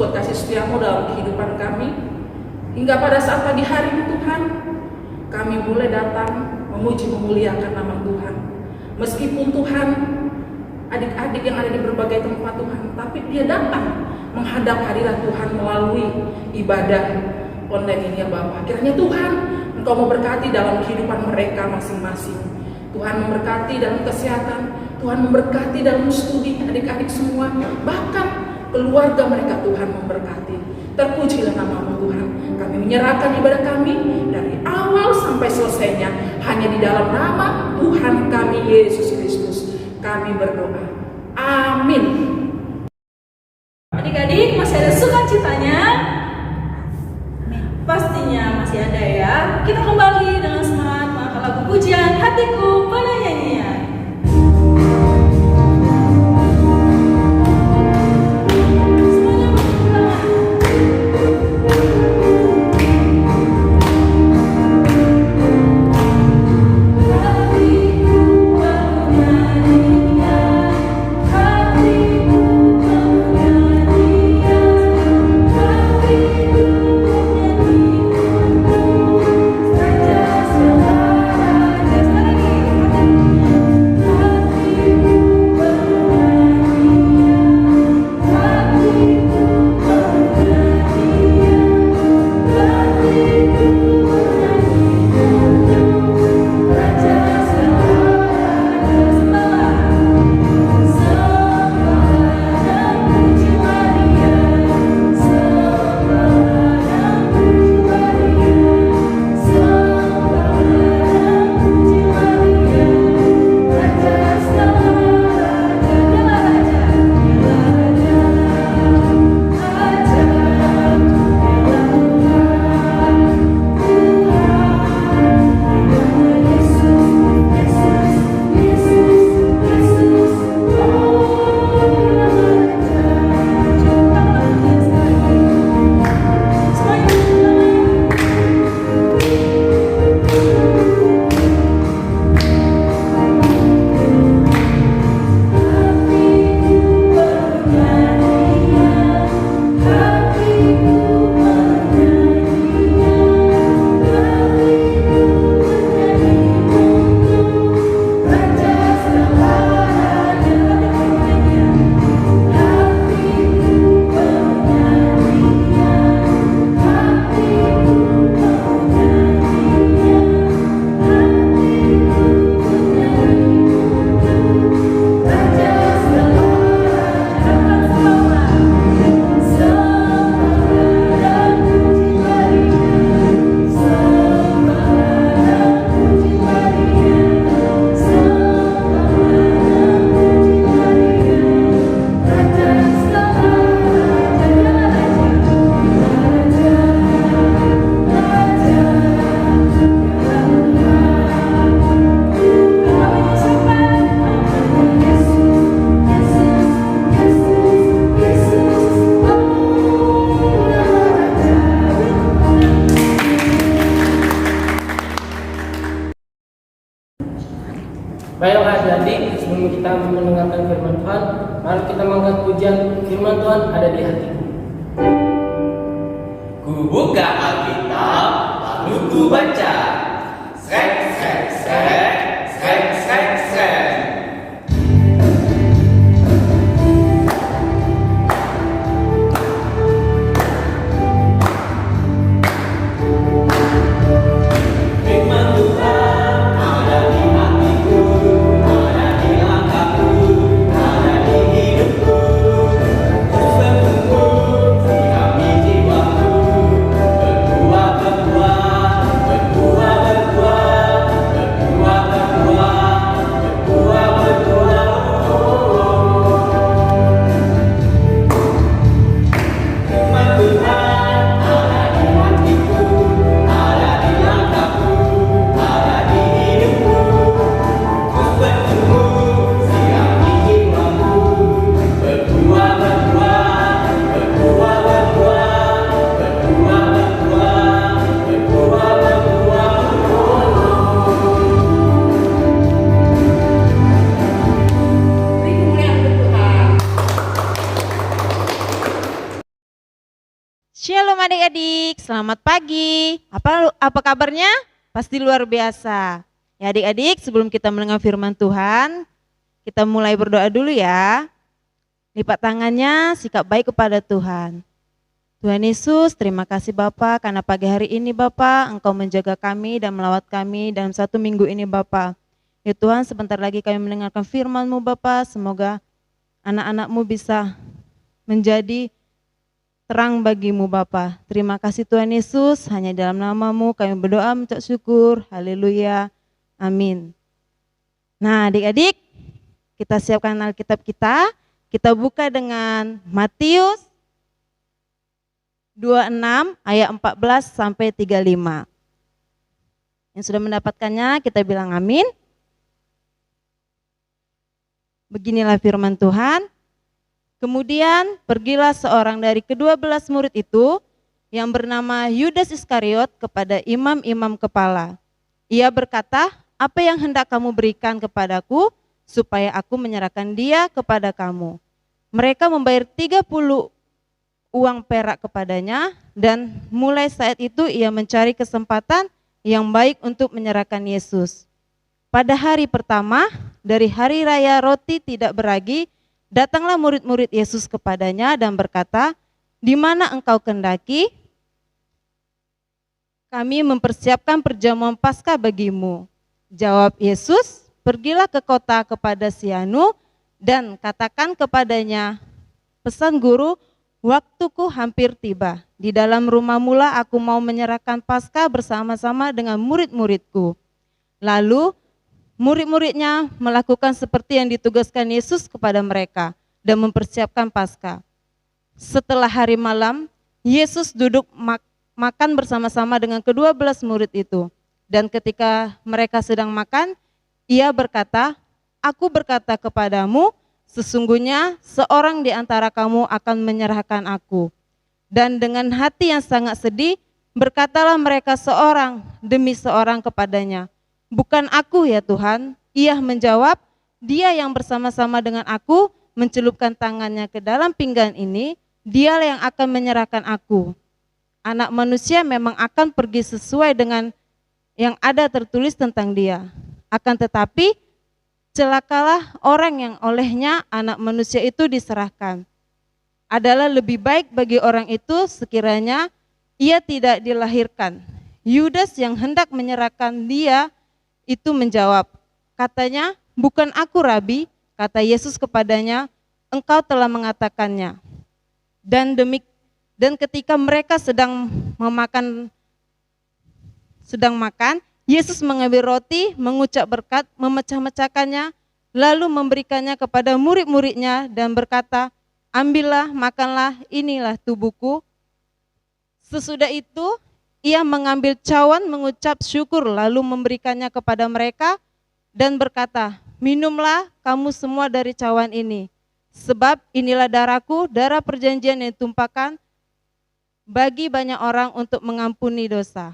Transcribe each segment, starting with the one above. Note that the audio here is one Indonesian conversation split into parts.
buat kasih setiamu dalam kehidupan kami. Hingga pada saat pagi hari ini Tuhan, kami boleh datang memuji memuliakan nama Tuhan. Meskipun Tuhan, adik-adik yang ada di berbagai tempat Tuhan, tapi dia datang menghadap hadirat Tuhan melalui ibadah online ini ya Bapa. Kiranya Tuhan, Engkau memberkati dalam kehidupan mereka masing-masing. Tuhan memberkati dalam kesehatan, Tuhan memberkati dalam studi adik-adik semua, bahkan keluarga mereka Tuhan memberkati. Terpujilah nama-Mu Tuhan. Kami menyerahkan ibadah kami dari awal sampai selesainya hanya di dalam nama Tuhan kami Yesus Kristus. Kami berdoa. Amin. Adik-adik masih ada sukacitanya? Pastinya masih ada ya. Kita kembali dengan semangat mengangkat lagu pujian Hatiku Pada Nyanyian. Baiklah adik-adik, sebelum kita mendengarkan firman Tuhan, mari kita mengangkat pujian firman Tuhan ada di hatiku. Ku buka Alkitab, lalu ku baca. Srek, srek, srek, srek, srek, srek. Firman Tuhan ada di hatiku, ada di langkahku, ada di hidupku. Terus bertumbuh, sirami jiwaku, berbuah, berbuah, berbuah Shalom adik-adik, selamat pagi. Apa kabarnya? Pasti luar biasa. Ya adik-adik, sebelum kita mendengar firman Tuhan, kita mulai berdoa dulu ya. Lipat tangannya, sikap baik kepada Tuhan. Tuhan Yesus, terima kasih Bapak karena pagi hari ini Bapak, Engkau menjaga kami dan melawat kami dalam 1 minggu ini Bapak. Ya Tuhan, sebentar lagi kami mendengarkan firman-Mu Bapak, semoga anak-anak-Mu bisa menjadi terang bagimu Bapa. Terima kasih Tuhan Yesus, hanya dalam nama-Mu kami berdoa mengucap syukur. Haleluya. Amin. Nah adik-adik, kita siapkan Alkitab kita. Kita buka dengan Matius 26 ayat 14 sampai 35. Yang sudah mendapatkannya kita bilang amin. Beginilah firman Tuhan. Kemudian pergilah seorang dari ke-12 murid itu yang bernama Yudas Iskariot kepada imam-imam kepala. Ia berkata, apa yang hendak kamu berikan kepadaku supaya aku menyerahkan dia kepada kamu? Mereka membayar 30 uang perak kepadanya dan mulai saat itu ia mencari kesempatan yang baik untuk menyerahkan Yesus. Pada hari pertama dari hari raya roti tidak beragi, datanglah murid-murid Yesus kepadanya dan berkata, di mana engkau kendaki? Kami mempersiapkan perjamuan Paskah bagimu. Jawab Yesus, pergilah ke kota kepada Sianu dan katakan kepadanya, pesan guru, waktuku hampir tiba. Di dalam rumah mula aku mau menyerahkan Paskah bersama-sama dengan murid-muridku. Lalu murid-muridnya melakukan seperti yang ditugaskan Yesus kepada mereka dan mempersiapkan Paskah. Setelah hari malam, Yesus duduk makan bersama-sama dengan ke-12 murid itu. Dan ketika mereka sedang makan, ia berkata, aku berkata kepadamu, sesungguhnya seorang di antara kamu akan menyerahkan aku. Dan dengan hati yang sangat sedih, berkatalah mereka seorang demi seorang kepadanya, bukan aku ya Tuhan. Ia menjawab, dia yang bersama-sama dengan aku mencelupkan tangannya ke dalam pinggan ini, dialah yang akan menyerahkan aku. Anak manusia memang akan pergi sesuai dengan yang ada tertulis tentang dia. Akan tetapi, celakalah orang yang olehnya anak manusia itu diserahkan. Adalah lebih baik bagi orang itu sekiranya ia tidak dilahirkan. Yudas yang hendak menyerahkan dia itu menjawab, katanya, bukan aku Rabi, kata Yesus kepadanya, engkau telah mengatakannya. Dan ketika mereka sedang makan, Yesus mengambil roti, mengucap berkat, memecah-mecahkannya, lalu memberikannya kepada murid-muridnya dan berkata, ambillah, makanlah, inilah tubuhku. Sesudah itu, ia mengambil cawan, mengucap syukur, lalu memberikannya kepada mereka dan berkata, minumlah kamu semua dari cawan ini, sebab inilah darahku, darah perjanjian yang ditumpahkan bagi banyak orang untuk mengampuni dosa.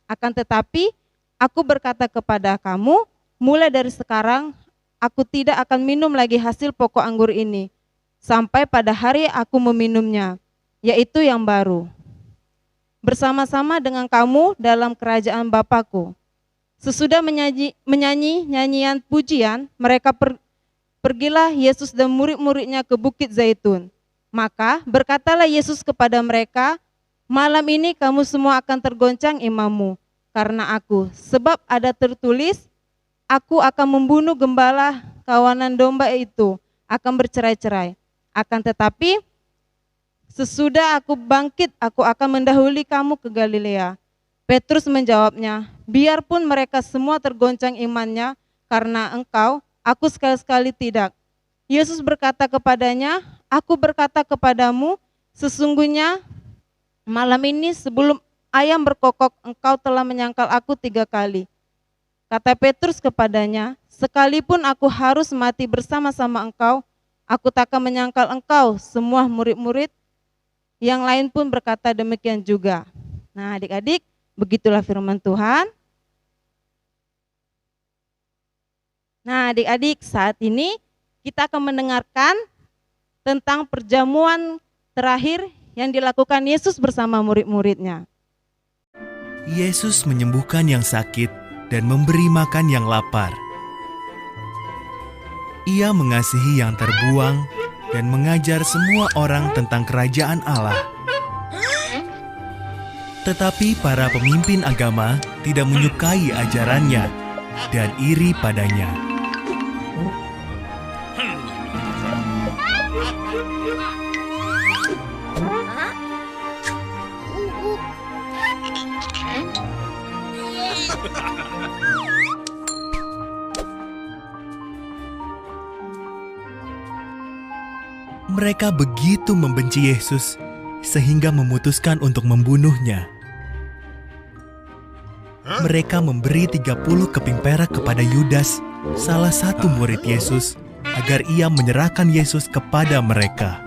Akan tetapi, aku berkata kepada kamu, mulai dari sekarang, aku tidak akan minum lagi hasil pokok anggur ini, sampai pada hari aku meminumnya, yaitu yang baru bersama-sama dengan kamu dalam kerajaan Bapakku. Sesudah menyanyi nyanyian pujian, mereka pergilah Yesus dan murid-muridnya ke Bukit Zaitun. Maka berkatalah Yesus kepada mereka, malam ini kamu semua akan tergoncang imammu karena aku, sebab ada tertulis, aku akan membunuh gembala kawanan domba itu, akan bercerai-cerai. Akan tetapi, sesudah aku bangkit, aku akan mendahului kamu ke Galilea. Petrus menjawabnya, biarpun mereka semua tergoncang imannya karena engkau, aku sekali-sekali tidak. Yesus berkata kepadanya, aku berkata kepadamu, sesungguhnya malam ini sebelum ayam berkokok, engkau telah menyangkal aku 3 kali. Kata Petrus kepadanya, sekalipun aku harus mati bersama-sama engkau, aku takkan menyangkal engkau. Semua murid-murid yang lain pun berkata demikian juga. Nah adik-adik, begitulah firman Tuhan. Nah adik-adik, saat ini kita akan mendengarkan tentang perjamuan terakhir yang dilakukan Yesus bersama murid-muridnya. Yesus menyembuhkan yang sakit dan memberi makan yang lapar. Ia mengasihi yang terbuang dan mengajar semua orang tentang kerajaan Allah. Tetapi para pemimpin agama tidak menyukai ajarannya dan iri padanya. Mereka begitu membenci Yesus sehingga memutuskan untuk membunuhnya. Mereka memberi 30 keping perak kepada Yudas, salah satu murid Yesus, agar ia menyerahkan Yesus kepada mereka.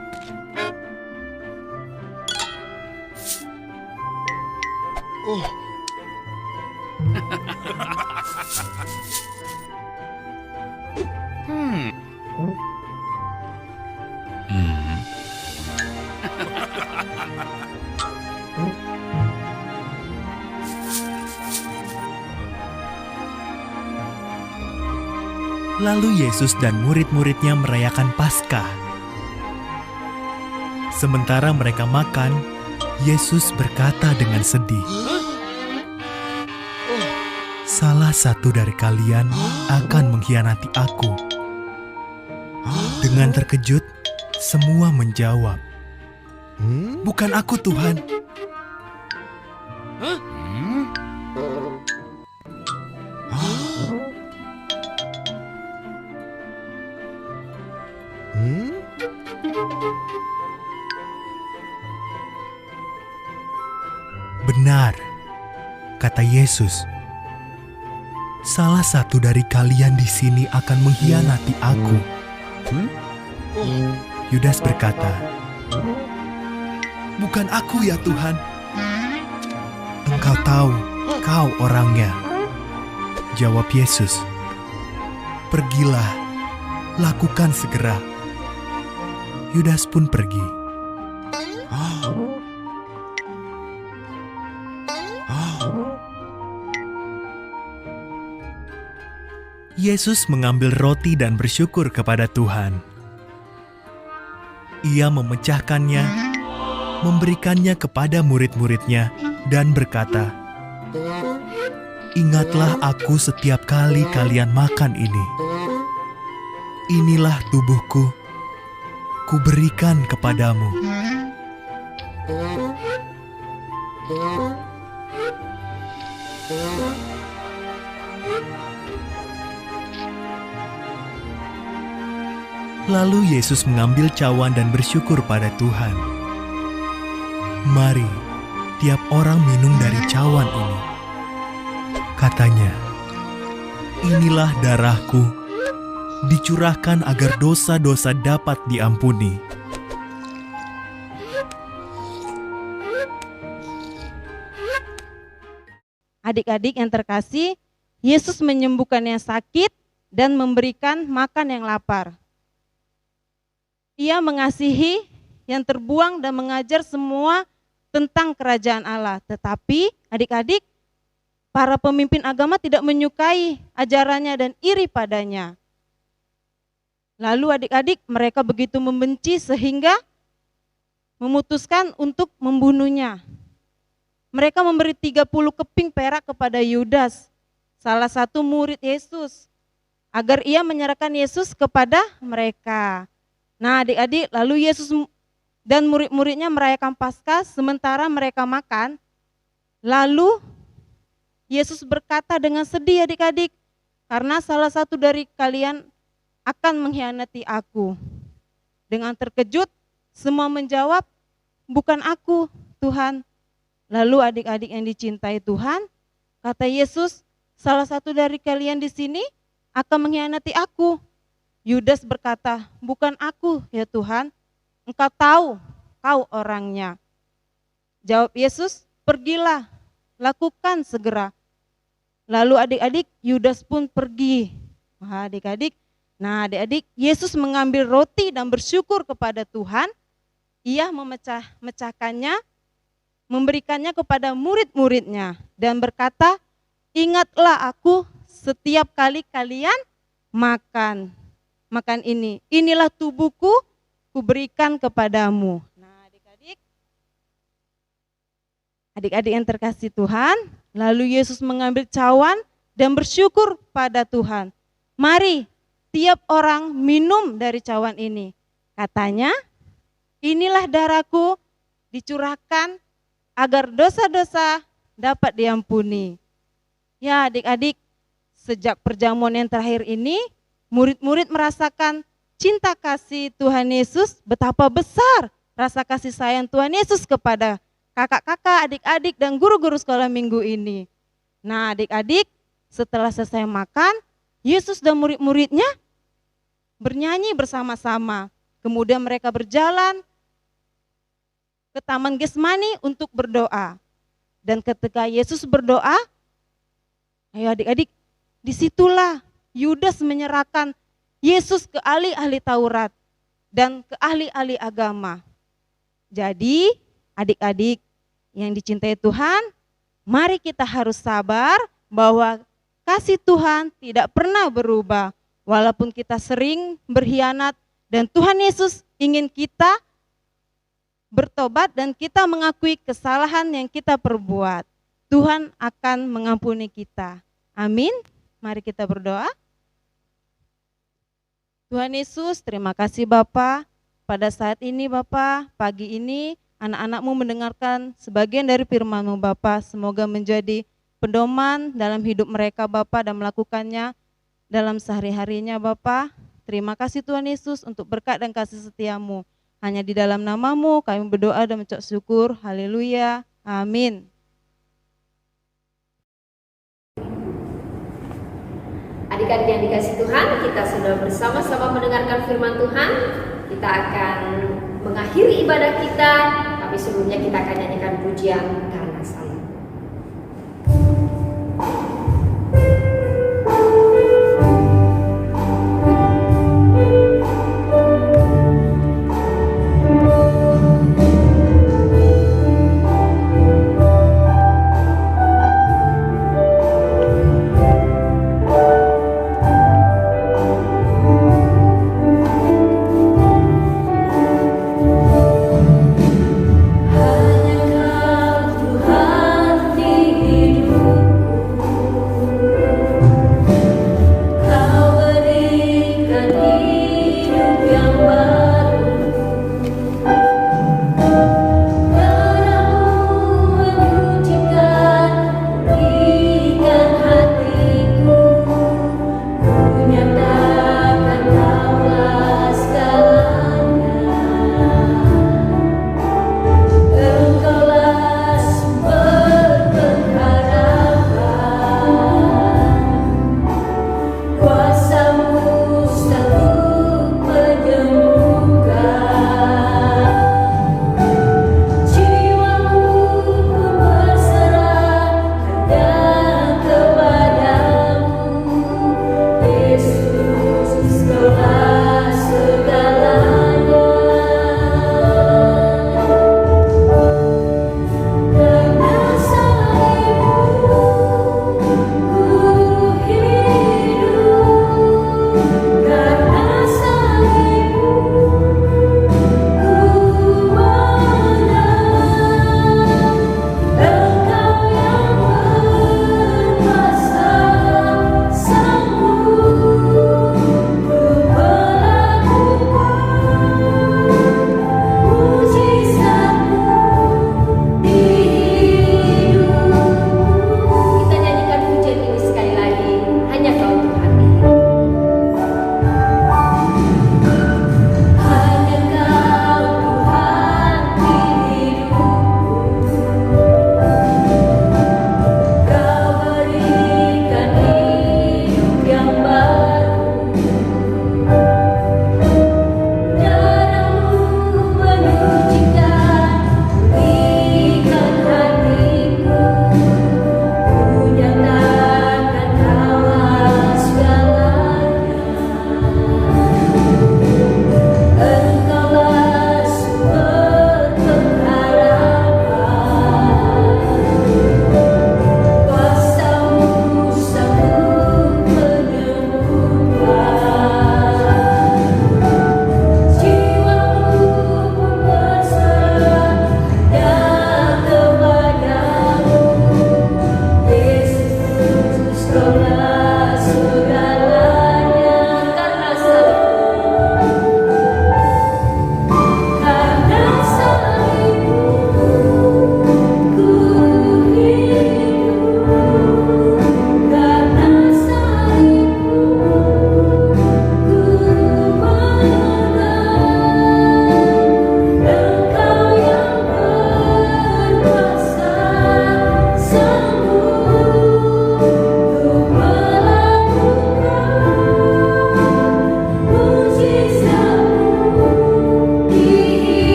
Lalu Yesus dan murid-muridnya merayakan Paskah. Sementara mereka makan, Yesus berkata dengan sedih, "Salah satu dari kalian akan mengkhianati aku." Dengan terkejut, semua menjawab, "Bukan aku, Tuhan." "Benar," kata Yesus. "Salah satu dari kalian di sini akan mengkhianati aku." Yudas berkata, "Bukan aku ya Tuhan." "Engkau tahu, kau orangnya," jawab Yesus. "Pergilah, lakukan segera." Yudas pun pergi. Yesus mengambil roti dan bersyukur kepada Tuhan. Ia memecahkannya, memberikannya kepada murid-muridnya, dan berkata, "Ingatlah aku setiap kali kalian makan ini. Inilah tubuhku, kuberikan kepadamu." Lalu Yesus mengambil cawan dan bersyukur pada Tuhan. "Mari, tiap orang minum dari cawan ini," katanya. "Inilah darahku, dicurahkan agar dosa-dosa dapat diampuni." Adik-adik yang terkasih, Yesus menyembuhkan yang sakit dan memberikan makan yang lapar. Ia mengasihi yang terbuang dan mengajar semua tentang kerajaan Allah. Tetapi adik-adik, para pemimpin agama tidak menyukai ajarannya dan iri padanya. Lalu adik-adik, mereka begitu membenci sehingga memutuskan untuk membunuhnya. Mereka memberi 30 keping perak kepada Yudas, salah satu murid Yesus, agar ia menyerahkan Yesus kepada mereka. Nah adik-adik, lalu Yesus dan murid-muridnya merayakan Paskah sementara mereka makan. Lalu Yesus berkata dengan sedih adik-adik, "Karena salah satu dari kalian akan mengkhianati aku." Dengan terkejut semua menjawab, "Bukan aku, Tuhan." Lalu adik-adik yang dicintai Tuhan, kata Yesus, "Salah satu dari kalian di sini akan mengkhianati aku." Yudas berkata, "Bukan aku ya Tuhan, Engkau tahu, kau orangnya." Jawab Yesus, "Pergilah, lakukan segera." Lalu adik-adik, Yudas pun pergi. Nah adik-adik, Yesus mengambil roti dan bersyukur kepada Tuhan, ia memecah-mecahkannya, memberikannya kepada murid-muridnya dan berkata, ingatlah aku setiap kali kalian makan ini. Inilah tubuhku, kuberikan kepadamu. Nah, adik-adik yang terkasih Tuhan, lalu Yesus mengambil cawan dan bersyukur pada Tuhan. Mari tiap orang minum dari cawan ini. Katanya, inilah darahku dicurahkan agar dosa-dosa dapat diampuni. Ya adik-adik, sejak perjamuan yang terakhir ini, murid-murid merasakan cinta kasih Tuhan Yesus, betapa besar rasa kasih sayang Tuhan Yesus kepada kakak-kakak, adik-adik, dan guru-guru sekolah minggu ini. Nah adik-adik, setelah selesai makan, Yesus dan murid-muridnya bernyanyi bersama-sama. Kemudian mereka berjalan ke Taman Getsemani untuk berdoa. Dan ketika Yesus berdoa, ayo adik-adik, disitulah Yudas menyerahkan Yesus ke ahli-ahli Taurat dan ke ahli-ahli agama. Jadi adik-adik yang dicintai Tuhan, mari kita harus sabar bahwa kasih Tuhan tidak pernah berubah. Walaupun kita sering berkhianat dan Tuhan Yesus ingin kita bertobat dan kita mengakui kesalahan yang kita perbuat. Tuhan akan mengampuni kita. Amin. Mari kita berdoa. Tuhan Yesus, terima kasih Bapa. Pada saat ini Bapa, pagi ini anak-anak-Mu mendengarkan sebagian dari firman-Mu Bapa. Semoga menjadi pedoman dalam hidup mereka Bapa dan melakukannya dalam sehari-harinya Bapa. Terima kasih Tuhan Yesus untuk berkat dan kasih setia-Mu. Hanya di dalam nama-Mu kami berdoa dan mengucap syukur. Haleluya. Amin. Adik-adik yang dikasih Tuhan, kita sudah bersama-sama mendengarkan firman Tuhan. Kita akan mengakhiri ibadah kita, tapi sebelumnya kita akan nyanyikan pujian karena sayang. Hanya Kau Tuhan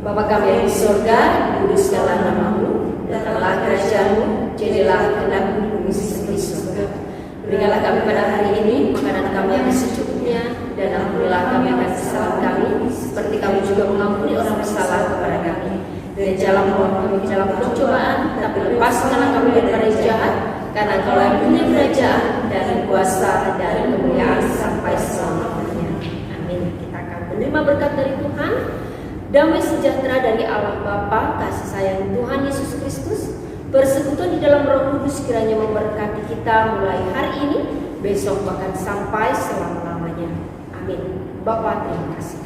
Bapa kami yang di surga, dikuduskanlah namamu, datanglah kerajaanmu, jadilah kehendakmu di bumi seperti di surga. Berikanlah kami pada hari ini makanan kami yang secukupnya, dan ampunilah kami akan kesalahan kami, seperti kami juga mengampuni orang bersalah kepada kami. Dan janganlah membawa kami ke dalam percobaan, tapi lepaskanlah kami daripada yang jahat, karena Engkau yang punya kerajaan dan kuasa dan kemuliaan sampai selama-lamanya. Amin. Kita akan menerima berkat dari Tuhan. Damai sejahtera dari Allah Bapa, kasih sayang Tuhan Yesus Kristus, persekutuan di dalam Roh Kudus kiranya memberkati kita mulai hari ini, besok bahkan sampai selama-lamanya. Amin. Bapa, terima kasih.